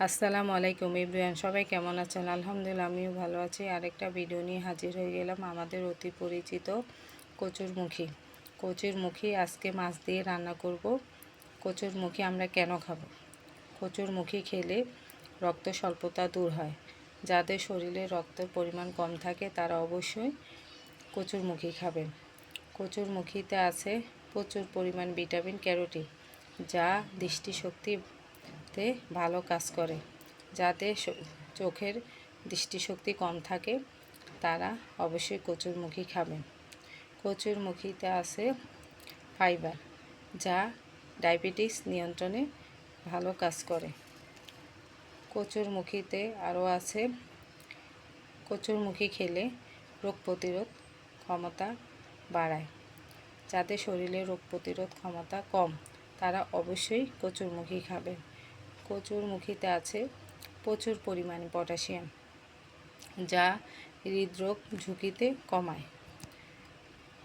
আসসালামু আলাইকুম এভরিওয়ান, সবাই কেমন আছেন? আলহামদুলিল্লাহ আমিও ভালো আছি। আরেকটা ভিডিও নিয়ে হাজির হয়ে গেলাম। আমাদের অতি পরিচিত কচুরমুখী। কচুরমুখী আজকে মাছ দিয়ে রান্না করব। কচুরমুখী আমরা কেন খাবো? কচুরমুখী খেলে রক্ত স্বল্পতা দূর হয়। যাদের শরীরে রক্তের পরিমাণ কম থাকে তারা অবশ্যই কচুরমুখী খাবেন। কচুরমুখীতে আছে প্রচুর পরিমাণ ভিটামিন ক্যারোটিন, যা দৃষ্টিশক্তিতে ভালো কাজ করে। যাদের চোখের দৃষ্টিশক্তি কম থাকে তারা অবশ্যই কচুরমুখী খাবেন। কচুরমুখীতে আছে ফাইবার, যা ডায়াবেটিস নিয়ন্ত্রণে ভালো কাজ করে। কচুরমুখীতে আরও আছে, কচুরমুখী খেলে রোগ প্রতিরোধ ক্ষমতা বাড়ায়। যাদের শরীরে রোগ প্রতিরোধ ক্ষমতা কম তারা অবশ্যই কচুরমুখী খাবেন। কচুরমুখীতে আছে প্রচুর পরিমাণে পটাশিয়াম, যা হৃদরোগ ঝুঁকিতে কমায়।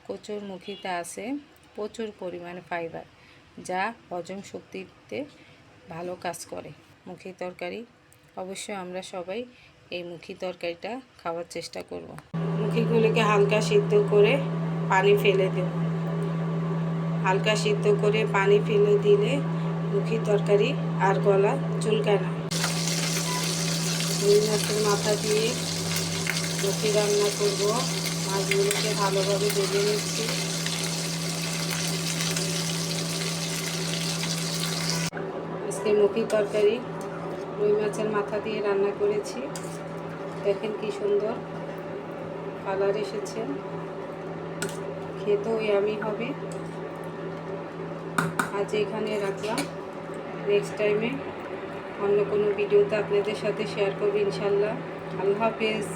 কচুরমুখীতে আছে প্রচুর পরিমাণে ফাইবার, যা হজম শক্তিতে ভালো কাজ করে। মুখী তরকারি অবশ্যই আমরা সবাই এই মুখী তরকারিটা খাওয়ার চেষ্টা করব। মুখীগুলিকে হালকা সিদ্ধ করে পানি ফেলে দেব। হালকা সিদ্ধ করে পানি ফেলে দিলে মুখী তরকারি আর গলা চুলকায় না। রুই মাছের মাথা দিয়ে মুখী রান্না করব। মাছগুলোকে ভালোভাবে ভেজে নিচ্ছি। আজকে মুখী তরকারি রুই মাছের মাথা দিয়ে রান্না করেছি। দেখেন কি সুন্দর কালার এসেছে, খেতেও ইয়ামি হবে। আজ এখানে রাখলাম, নেক্সট টাইমে অন্য কোনো ভিডিওতে আপনাদের সাথে শেয়ার করব ইনশাল্লাহ। আল্লাহ হাফেজ।